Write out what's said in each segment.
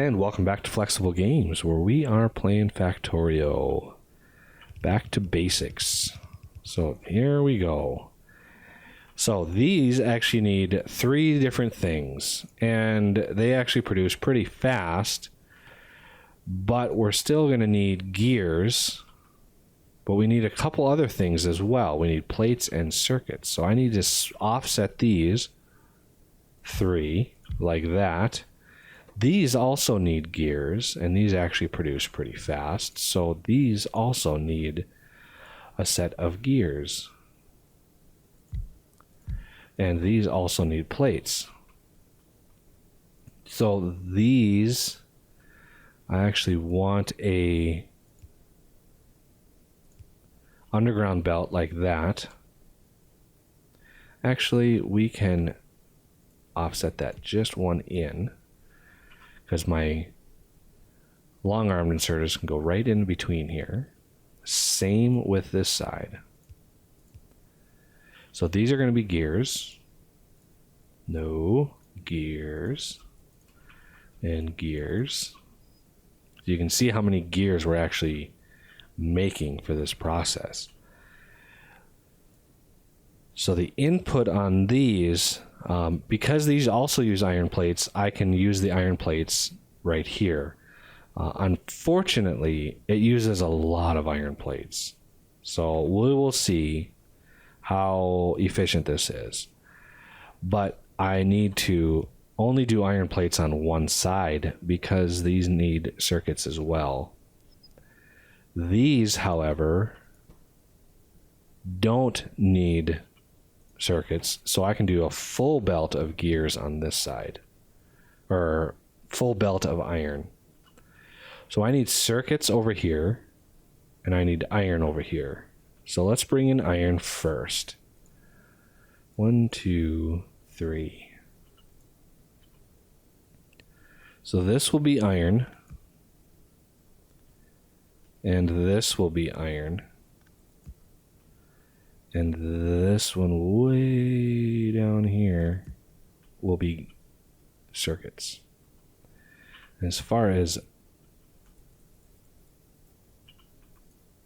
And welcome back to Flexible Games, where we are playing Factorio. Back to basics. So here we go. So these actually need 3 different things, and they actually produce pretty fast, but we're still going to need gears, but we need a couple other things as well. We need plates and circuits. So I need to offset these 3 like that. These also need gears, and these actually produce pretty fast. So these also need a set of gears. And these also need plates. So these, I actually want a underground belt like that. Actually, we can offset that just 1 in, because my long armed inserters can go right in between here. Same with this side. So these are going to be gears. No, gears. And gears. You can see how many gears we're actually making for this process. So the input on these, because these also use iron plates, I can use the iron plates right here. Unfortunately, it uses a lot of iron plates. So we will see how efficient this is. But I need to only do iron plates on one side because these need circuits as well. These, however, don't need circuits, so I can do a full belt of gears on this side, or full belt of iron. So I need circuits over here, and I need iron over here. So let's bring in iron first. 1, 2, 3. So this will be iron, and this will be iron, and this one way down here will be circuits. As far as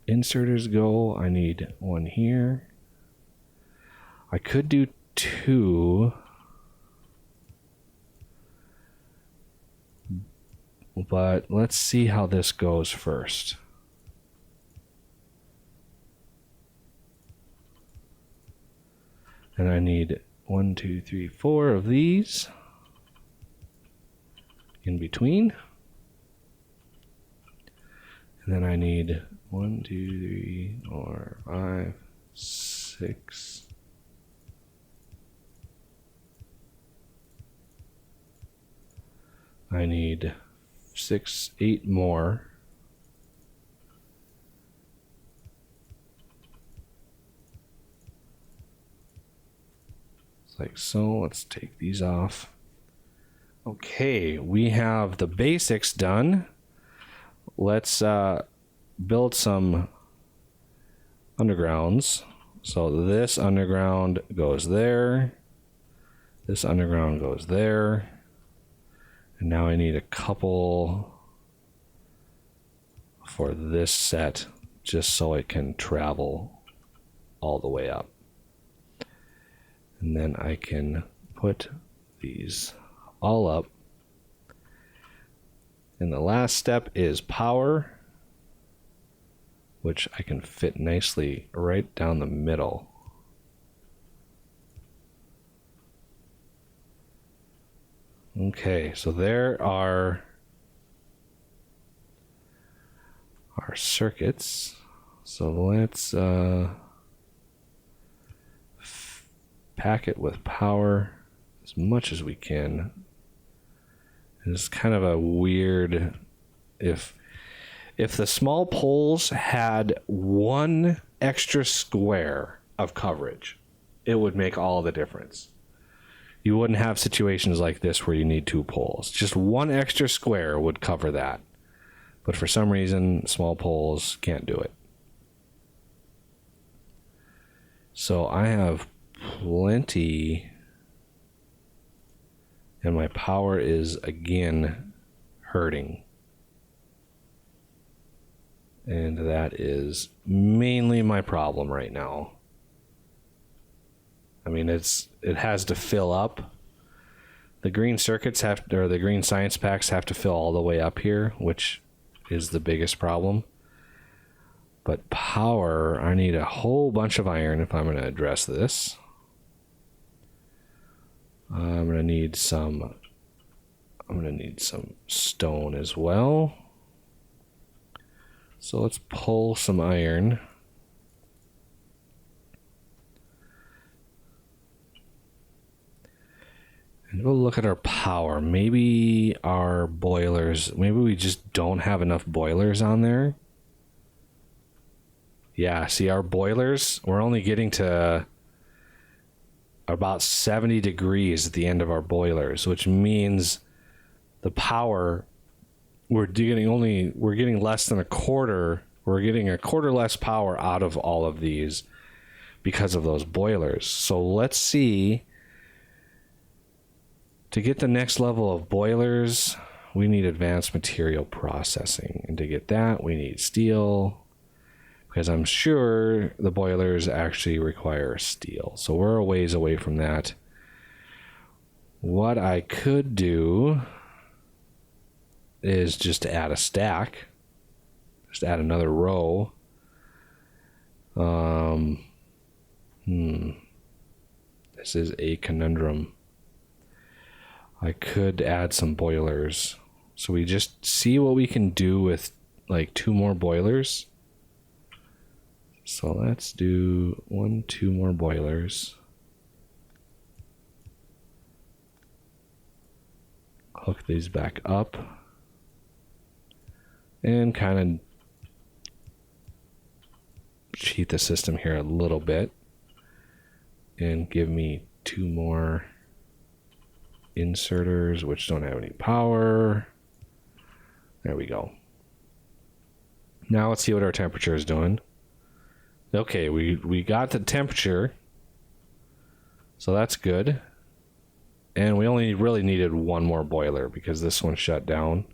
inserters go, I need 1 here. I could do 2, but let's see how this goes first. And I need 1, 2, 3, 4 of these in between. And then I need 1, 2, 3, 4, 5, 6. I need 6, 8 more. Like so. Let's take these off. Okay, we have the basics done. Let's build some undergrounds. So this underground goes there. This underground goes there. And now I need a couple for this set, just so it can travel all the way up. And then I can put these all up. And the last step is power, which I can fit nicely right down the middle. Okay, so there are our circuits. So let's pack it with power as much as we can. It's kind of a weird, if the small poles had 1 extra square of coverage, it would make all the difference. You wouldn't have situations like this where you need 2 poles. Just 1 extra square would cover that. But for some reason, small poles can't do it. So I have plenty, and my power is again hurting. And that is mainly my problem right now. I mean, it has to fill up. The green circuits or the green science packs have to fill all the way up here, which is the biggest problem. But power, I need a whole bunch of iron if I'm going to address this. I'm going to need some stone as well. So let's pull some iron. And we'll look at our power. Maybe our boilers, maybe we just don't have enough boilers on there. Yeah, see our boilers, we're only getting to about 70 degrees at the end of our boilers, which means the power we're getting less than a quarter. We're getting a quarter less power out of all of these because of those boilers. So let's see. To get the next level of boilers, we need advanced material processing. And to get that, we need steel, because I'm sure the boilers actually require steel. So we're a ways away from that. What I could do is just add a stack. Just add another row. This is a conundrum. I could add some boilers. So we just see what we can do with like 2 more boilers. So let's do 2 more boilers. Hook these back up. And kind of cheat the system here a little bit. And give me 2 more inserters, which don't have any power. There we go. Now let's see what our temperature is doing. Okay, we got the temperature, so that's good. And we only really needed 1 more boiler because this one shut down.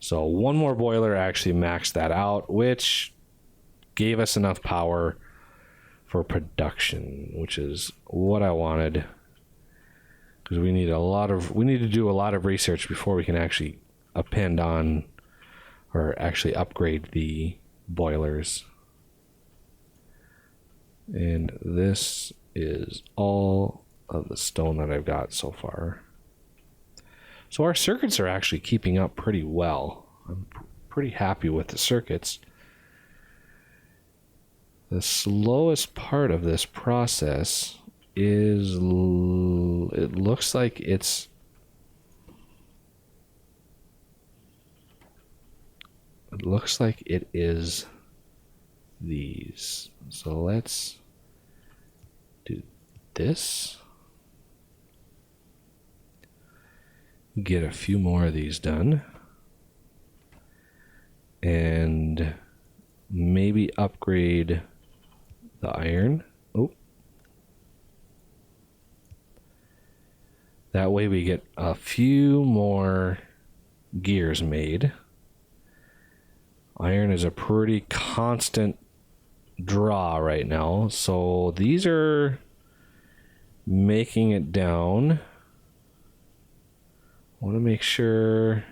So 1 more boiler actually maxed that out, which gave us enough power for production, which is what I wanted. Because we need to do a lot of research before we can actually append on or actually upgrade the boilers. And this is all of the stone that I've got so far. So our circuits are actually keeping up pretty well. I'm pretty happy with the circuits. The slowest part of this process is it looks like it is these. So let's do this. Get a few more of these done. And maybe upgrade the iron. Oh. That way we get a few more gears made. Iron is a pretty constant draw right now. So these are making it down. I want to make sure,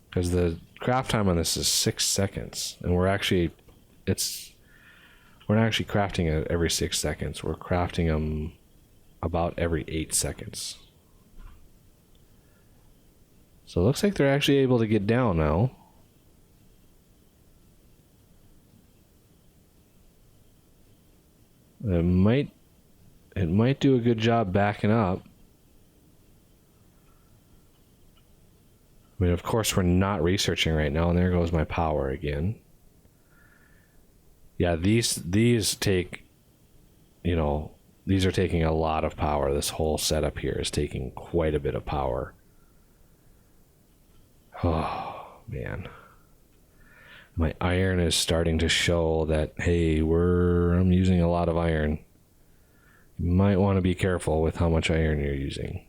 because the craft time on this is 6 seconds, and we're not actually crafting it every 6 seconds. We're crafting them about every 8 seconds. So it looks like they're actually able to get down now. It might do a good job backing up. I mean, of course, we're not researching right now, and there goes my power again. Yeah, these take, these are taking a lot of power. This whole setup here is taking quite a bit of power. Oh, man. My iron is starting to show that, hey, I'm using a lot of iron. You might want to be careful with how much iron you're using.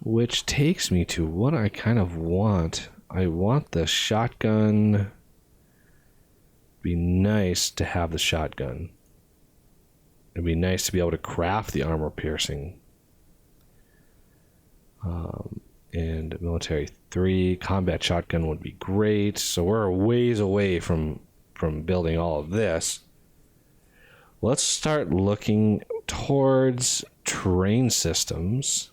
Which takes me to what I kind of want. I want the shotgun. Be nice to have the shotgun. It'd be nice to be able to craft the armor piercing. And military 3 combat shotgun would be great. So we're a ways away from building all of this. Let's start looking towards terrain systems.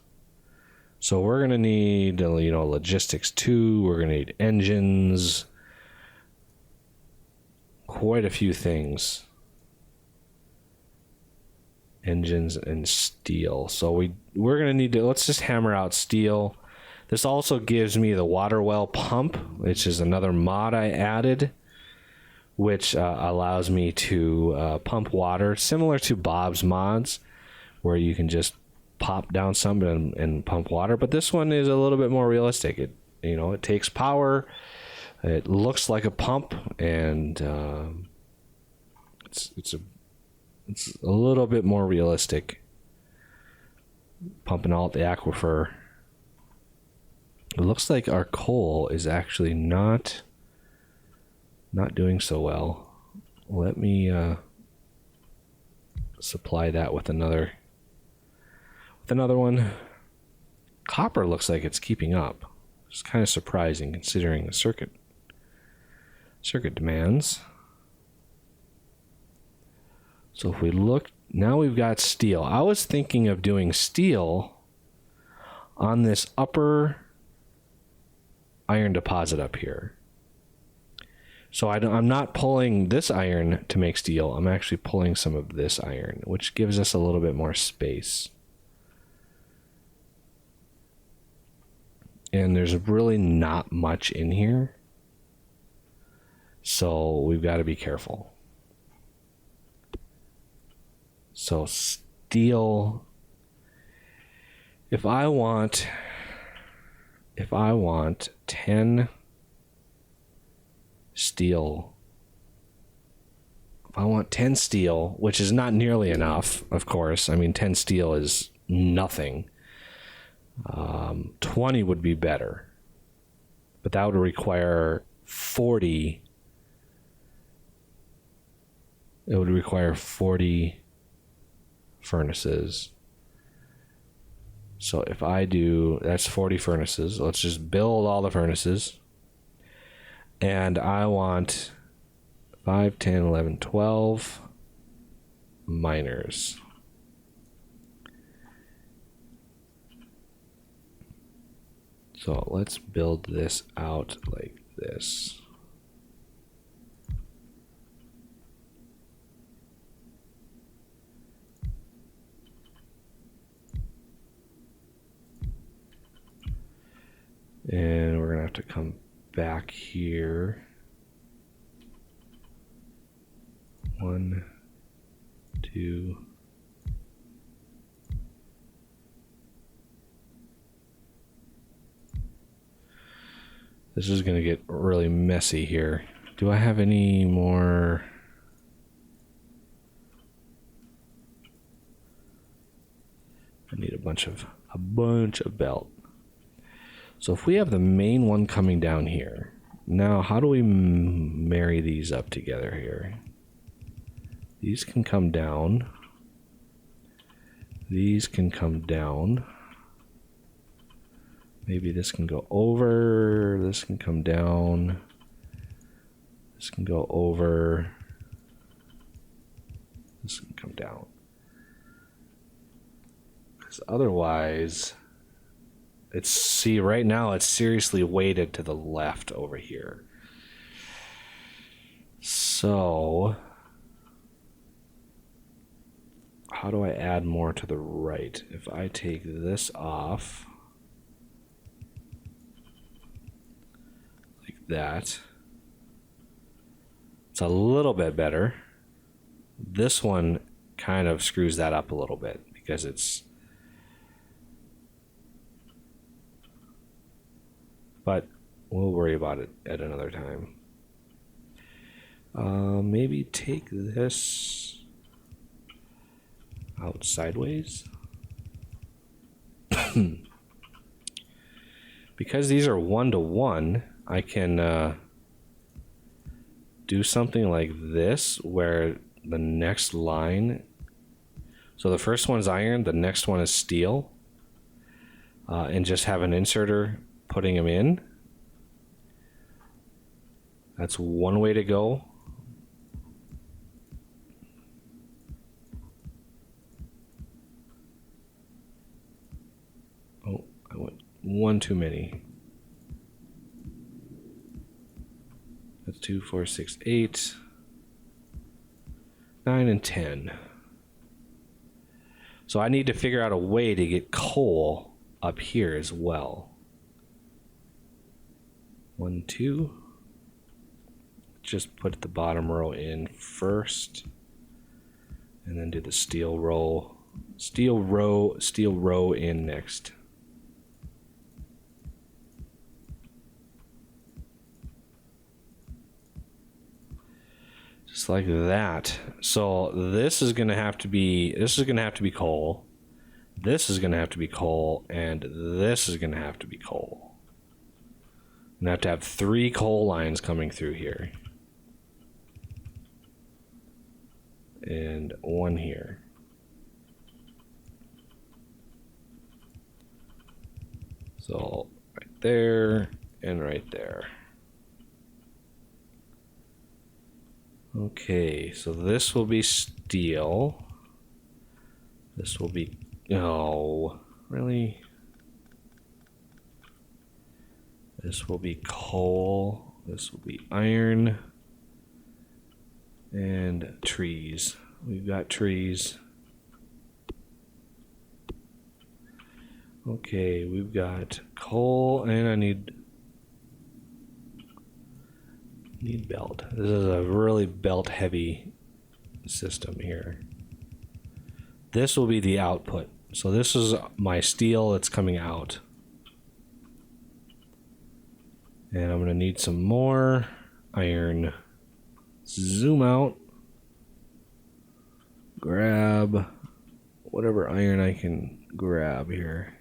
So we're going to need, logistics 2. We're going to need engines. Quite a few things. Engines and steel. So we're going to need to, let's just hammer out steel. This also gives me the water well pump, which is another mod I added, which allows me to pump water, similar to Bob's mods, where you can just pop down something and pump water. But this one is a little bit more realistic. It takes power. It looks like a pump, and it's a little bit more realistic. Pumping out the aquifer. It looks like our coal is actually not doing so well. Let me supply that with another one. Copper looks like it's keeping up. It's kind of surprising considering the circuit demands. So if we look, now we've got steel. I was thinking of doing steel on this upper iron deposit up here. So I'm not pulling this iron to make steel. I'm actually pulling some of this iron, which gives us a little bit more space. And there's really not much in here. So we've got to be careful. So steel, if I want 10 steel, which is not nearly enough, of course. I mean, 10 steel is nothing. 20 would be better, but that would require 40. It would require 40 furnaces. So if I do, that's 40 furnaces. Let's just build all the furnaces. And I want 5, 10, 11, 12 miners. So let's build this out like this. And we're gonna have to come back here. 1, 2. This is gonna get really messy here. Do I have any more? I need a bunch of belt. So if we have the main one coming down here, now how do we marry these up together here? These can come down. These can come down. Maybe this can go over. This can come down. This can go over. This can come down. Because otherwise, right now it's seriously weighted to the left over here. So how do I add more to the right? If I take this off like that, it's a little bit better. This one kind of screws that up a little bit because it's, but we'll worry about it at another time. Maybe take this out sideways. because these are 1-to-1, I can do something like this where the next line, so the first one's iron, the next one is steel, and just have an inserter putting them in. That's one way to go. Oh, I went one too many. That's 2, 4, 6, 8, 9, and 10. So I need to figure out a way to get coal up here as well. 1, 2. Just put the bottom row in first, and then do the steel row in next. Just like that. So this is gonna have to be coal. This is gonna have to be coal, and this is gonna have to be coal. I'm gonna have 3 coal lines coming through here. And 1 here. So right there and right there. Okay, so this will be steel. This will be, oh, really? This will be coal. This will be iron. And trees. We've got trees. Okay, we've got coal, and I need belt. This is a really belt heavy system here. This will be the output. So this is my steel that's coming out. And I'm gonna need some more iron. Zoom out, grab whatever iron I can grab here.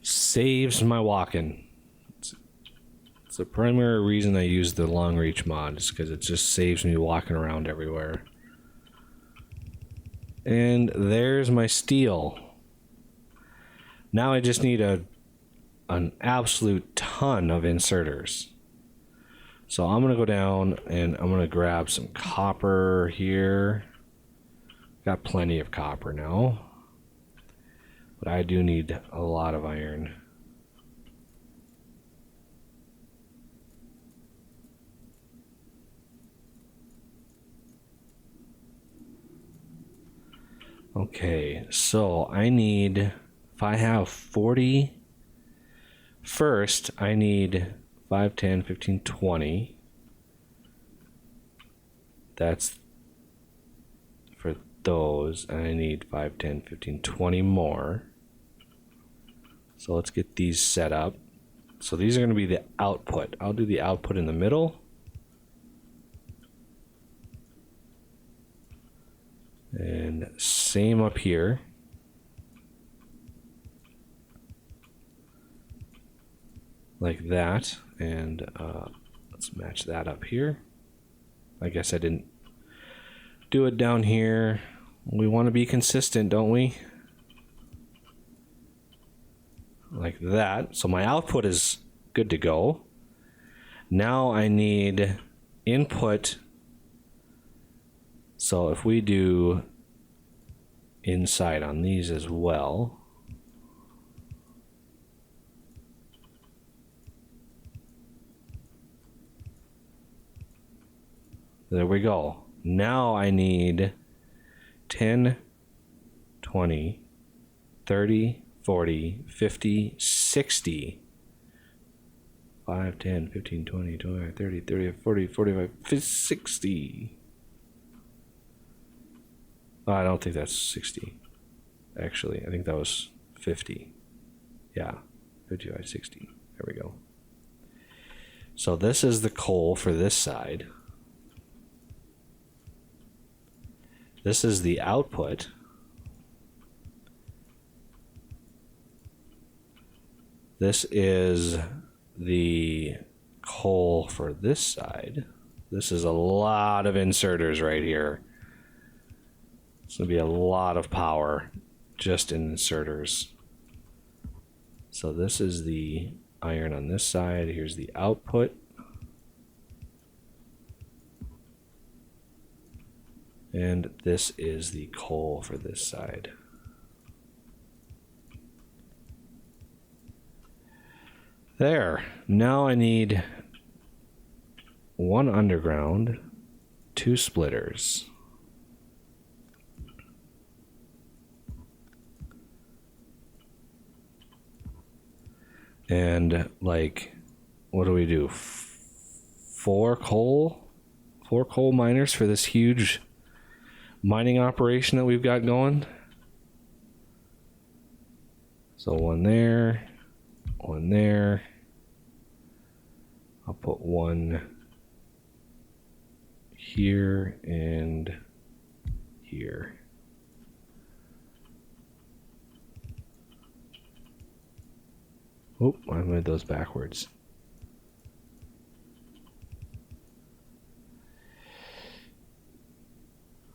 Saves my walking. It's the primary reason I use the long reach mod, is because it just saves me walking around everywhere. And there's my steel. Now I just need an absolute ton of inserters. So I'm gonna go down and I'm gonna grab some copper here. Got plenty of copper now, but I do need a lot of iron. Okay, so I need, if I have 40, first I need 5, 10, 15, 20. That's for those. I need 5, 10, 15, 20 more. So let's get these set up. So these are going to be the output. I'll do the output in the middle. And same up here. Like that. And let's match that up here. I guess I didn't do it down here. We want to be consistent, don't we? Like that. So my output is good to go. Now I need input. So if we do inside on these as well. There we go. Now I need 10, 20, 30, 40, 50, 60. 5, 10, 15, 20, 25, 30, 30, 40, 45, 50, 60. Oh, I don't think that's 60. Actually, I think that was 50. Yeah, 55, 60. There we go. So this is the coal for this side. This is the output. This is the coal for this side. This is a lot of inserters right here. It's going to be a lot of power just in inserters. So this is the iron on this side. Here's the output. And this is the coal for this side. There. Now I need one underground, 2 splitters. And like, what do we do? 4 coal miners for this huge mining operation that we've got going. So one there, one there. I'll put one here and here. Oh, I made those backwards.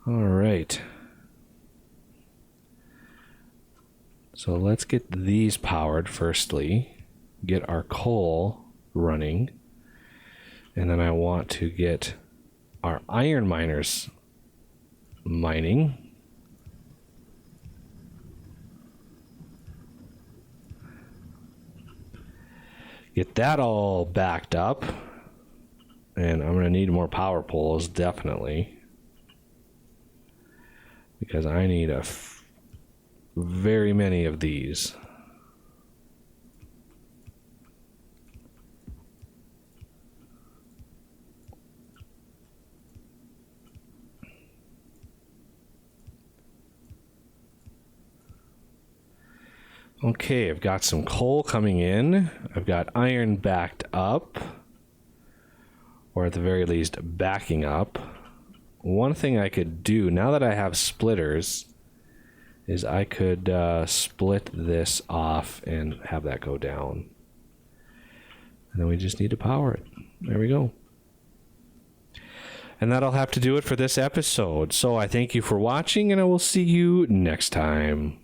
All right. So let's get these powered firstly. Get our coal running. And then I want to get our iron miners mining. Get that all backed up. And I'm going to need more power poles, definitely. Because I need very many of these. Okay, I've got some coal coming in. I've got iron backed up, or at the very least backing up. One thing I could do, now that I have splitters, is I could split this off and have that go down. And then we just need to power it. There we go. And that'll have to do it for this episode. So I thank you for watching, and I will see you next time.